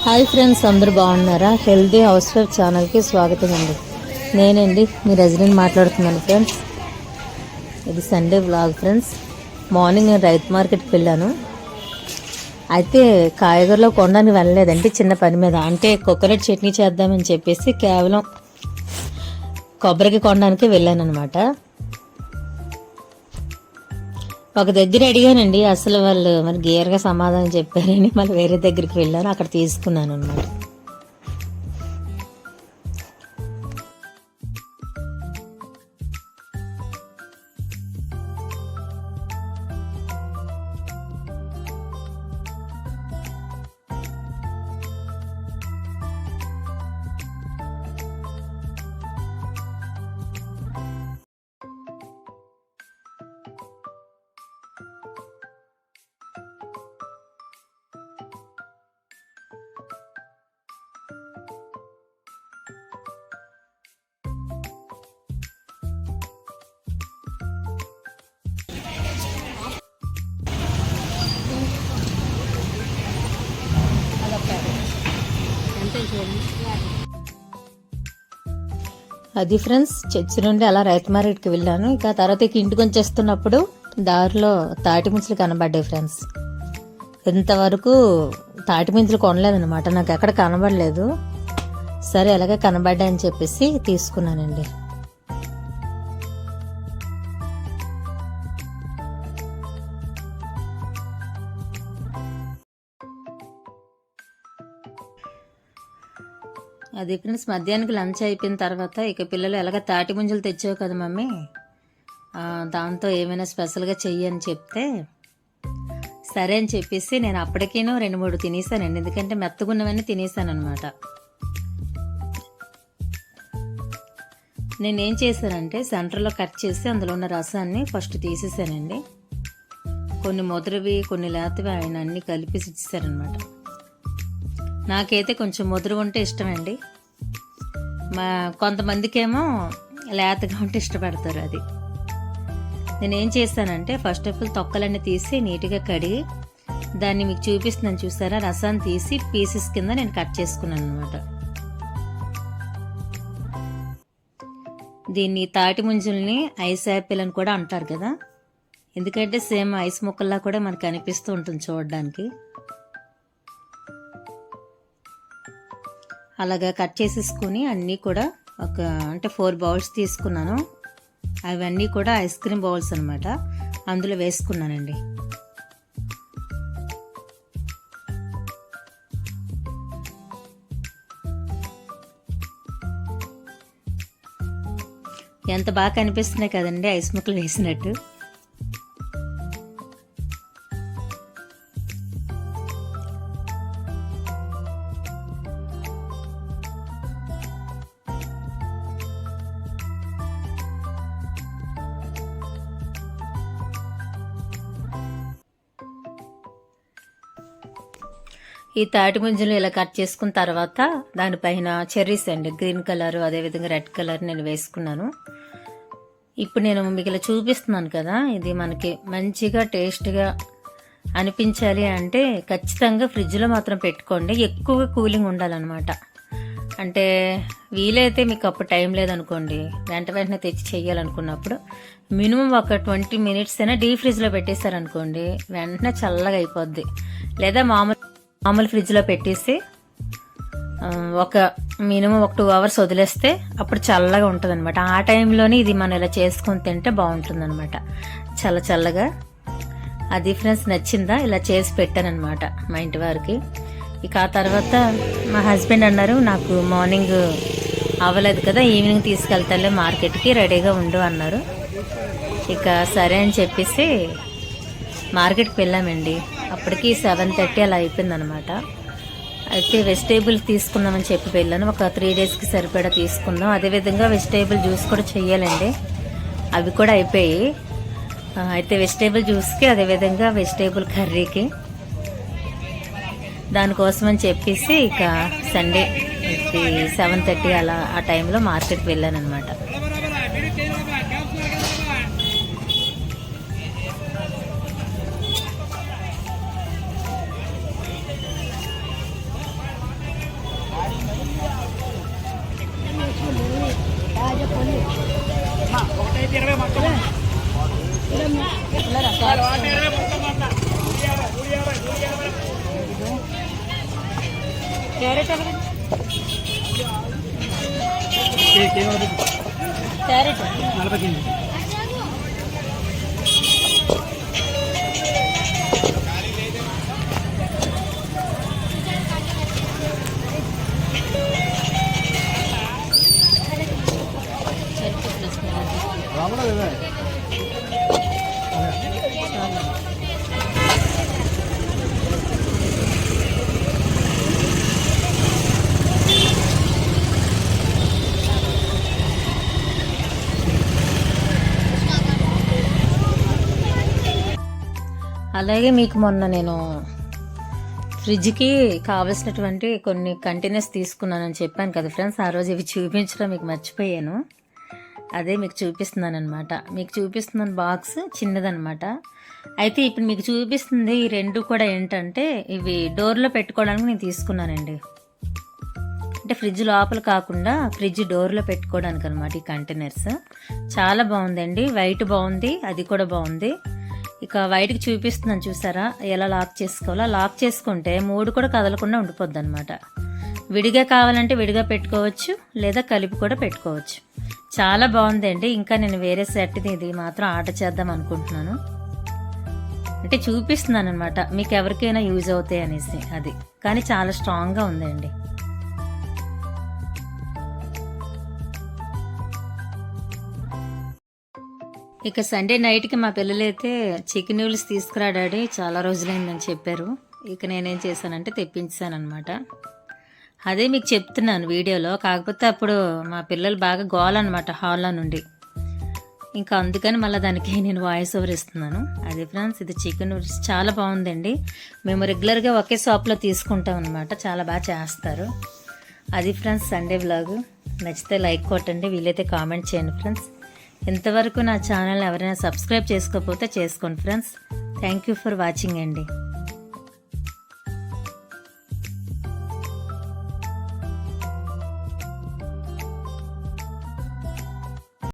Hi friends, అందరూ బాగున్నారా? Healthy house wife ఛానల్కి స్వాగతం అండి. నేనండి మీ రజనీని మాట్లాడుతున్నాను ఫ్రెండ్స్. ఇది సండే వ్లాగ్ ఫ్రెండ్స్. మార్నింగ్ నేను రైతు మార్కెట్కి వెళ్ళాను. అయితే కాయగూరలో కొనడానికి వెళ్ళలేదండి, చిన్న పని మీద. అంటే కోకోనట్ చట్నీ చేద్దామని చెప్పేసి కేవలం కొబ్బరికి కొనడానికి వెళ్ళాను అనమాట. ఒక దగ్గర అడిగానండి, అసలు వాళ్ళు మరి గేర్గా సమాధానం చెప్పారని మళ్ళీ వేరే దగ్గరికి వెళ్ళాను, అక్కడ తీసుకున్నాను అనమాట. అది ఫ్రెండ్స్, చర్చి నుండి అలా రైతు మార్కెట్కి వెళ్ళాను. ఇక తర్వాత ఇంటికి వచ్చేస్తున్నప్పుడు దారిలో తాటి ముంచులు కనబడ్డాయి ఫ్రెండ్స్. ఇంతవరకు తాటి ముంచులు కొనలేదనమాట, నాకు ఎక్కడ కనబడలేదు. సరే ఎలాగే కనబడ్డాయని చెప్పేసి తీసుకున్నానండి. అది ఫ్రెండ్స్, మధ్యాహ్నానికి లంచ్ అయిపోయిన తర్వాత ఇక పిల్లలు ఎలాగ తాటి ముంజలు తెచ్చావు కదా మమ్మీ, దాంతో ఏమైనా స్పెషల్గా చెయ్యి అని చెప్తే సరే అని చెప్పేసి నేను అప్పటికేనో 2-3 తినేసానండి. ఎందుకంటే మెత్తగున్నవన్నీ తినేసాను అనమాట. నేనేం చేశానంటే సెంటర్లో కట్ చేసి అందులో ఉన్న రసాన్ని ఫస్ట్ తీసేసానండి. కొన్ని ముదురువి కొన్ని లేతవి ఆయన అన్నీ కలిపేసి ఇచ్చేసారనమాట. నాకైతే కొంచెం ముదురు ఉంటే ఇష్టమండి, కొంతమందికేమో లేతగా ఉంటే ఇష్టపడతారు. అది నేనేం చేశానంటే ఫస్ట్ ఆఫ్ ఆల్ తొక్కలన్నీ తీసి నీట్గా కడిగి దాన్ని మీకు చూపిస్తున్నాను చూసారా, రసాన్ని తీసి పీసెస్ కింద నేను కట్ చేసుకున్నాను అనమాట. దీన్ని తాటి ముంజల్ని ఐస్ యాపిల్ అని కూడా అంటారు కదా, ఎందుకంటే సేమ్ ఐస్ ముక్కల్లా కూడా మనకు అనిపిస్తూ ఉంటుంది చూడడానికి. అలాగా కట్ చేసేసుకుని అన్నీ కూడా అంటే 4 బౌల్స్ తీసుకున్నాను. అవన్నీ కూడా ఐస్ క్రీమ్ బౌల్స్ అనమాట, అందులో వేసుకున్నానండి. ఎంత బాగా కనిపిస్తున్నాయి కదండి ఐస్ ముక్కలు వేసినట్టు. ఈ తాటి ముంజలు ఇలా కట్ చేసుకున్న తర్వాత దానిపైన చెర్రీస్ అండి, గ్రీన్ కలర్ అదేవిధంగా రెడ్ కలర్ నేను వేసుకున్నాను. ఇప్పుడు నేను మీకు ఇలా చూపిస్తున్నాను కదా, ఇది మనకి మంచిగా టేస్ట్గా అనిపించాలి అంటే ఖచ్చితంగా ఫ్రిడ్జ్లో మాత్రం పెట్టుకోండి. ఎక్కువ కూలింగ్ ఉండాలన్నమాట. అంటే వీలైతే మీకు అప్పుడు టైం లేదనుకోండి, వెంటనే తెచ్చి చెయ్యాలనుకున్నప్పుడు మినిమం ఒక 20 మినిట్స్ అయినా డీప్ ఫ్రిడ్జ్లో పెట్టేశారనుకోండి, వెంటనే చల్లగా అయిపోద్ది. లేదా మామూలు ఫ్రిడ్జ్లో పెట్టేసి ఒక మినిమం 2 అవర్స్ వదిలేస్తే అప్పుడు చల్లగా ఉంటుంది అనమాట. ఆ టైంలోనే ఇది మనం ఇలా చేసుకొని తింటే బాగుంటుంది అనమాట, చల్లగా. అది ఫ్రెండ్స్ నచ్చిందా, ఇలా చేసి పెట్టానమాట మా ఇంటి వారికి. ఇక ఆ తర్వాత మా హస్బెండ్ అన్నారు, నాకు మార్నింగ్ అవ్వలేదు కదా, ఈవినింగ్ తీసుకెళ్తాలే మార్కెట్కి, రెడీగా ఉండు అన్నారు. ఇక సరే అని చెప్పేసి మార్కెట్కి వెళ్ళామండి. అప్పటికి 7:30 అలా అయిపోయిందనమాట. అయితే వెజిటేబుల్ తీసుకుందామని చెప్పి వెళ్ళాను. ఒక 3 డేస్కి సరిపడా తీసుకుందాం. అదేవిధంగా వెజిటేబుల్ జ్యూస్ కూడా చెయ్యాలండి, అవి కూడా అయిపోయి. అయితే వెజిటేబుల్ జ్యూస్కి అదేవిధంగా వెజిటేబుల్ కర్రీకి దానికోసం అని చెప్పేసి ఇక సండే 7:30 అలా ఆ టైంలో మార్కెట్కి వెళ్ళాను అనమాట. క్యారెట్ క్యారెట్ 40 అలాగే మీకు మొన్న నేను ఫ్రిడ్జ్కి కావలసినటువంటి కొన్ని కంటైనర్స్ తీసుకున్నానని చెప్పాను కదా ఫ్రెండ్స్. ఆ రోజు ఇవి చూపించడం మీకు మర్చిపోయాను. అదే మీకు చూపిస్తున్నాను అనమాట. మీకు చూపిస్తున్నాను బాక్స్ చిన్నదనమాట. అయితే ఇప్పుడు మీకు చూపిస్తుంది ఈ రెండు కూడా ఏంటంటే ఇవి డోర్లో పెట్టుకోవడానికి నేను తీసుకున్నానండి. అంటే ఫ్రిడ్జ్ లోపల కాకుండా ఫ్రిడ్జ్ డోర్లో పెట్టుకోవడానికి అనమాట ఈ కంటైనర్స్. చాలా బాగుందండి. వైట్ బాగుంది, అది కూడా బాగుంది. ఇక వైట్కి చూపిస్తున్నాను చూసారా ఎలా లాక్ చేసుకోవాలో. లాక్ చేసుకుంటే మూడు కూడా కదలకుండా ఉండిపోద్ది అనమాట. విడిగా కావాలంటే విడిగా పెట్టుకోవచ్చు, లేదా కలిపి కూడా పెట్టుకోవచ్చు. చాలా బాగుందండి. ఇంకా నేను వేరే సెట్ది ఇది మాత్రం ఆర్డర్ చేద్దాం అనుకుంటున్నాను. అంటే చూపిస్తున్నాను అనమాట మీకు ఎవరికైనా యూజ్ అవుతాయి అనేసి. అది కానీ చాలా స్ట్రాంగ్గా ఉందండి. ఇక సండే నైట్కి మా పిల్లలైతే చికెన్ నూడిల్స్ తీసుకురా డాడీ, చాలా రోజులైందని చెప్పారు. ఇక నేనేం చేశానంటే తెప్పించాను అనమాట. అదే మీకు చెప్తున్నాను వీడియోలో. కాకపోతే అప్పుడు మా పిల్లలు బాగా గోల్ అనమాట హాల్లో నుండి. ఇంకా అందుకని మళ్ళీ దానికి నేను వాయిస్ ఓవర్ ఇస్తున్నాను. అదే ఫ్రెండ్స్, ఇది చికెన్ నూడిల్స్ చాలా బాగుందండి. మేము రెగ్యులర్గా ఒకే షాప్లో తీసుకుంటాం అనమాట. చాలా బాగా చేస్తారు. అది ఫ్రెండ్స్ సండే వ్లాగ్. నచ్చితే లైక్ కొట్టండి, వీలైతే కామెంట్ చేయండి ఫ్రెండ్స్. ఇంతవరకు నా ఛానల్ ఎవరైనా సబ్స్క్రైబ్ చేసుకోకపోతే చేసుకోండి friends. Thank you for watching అండి.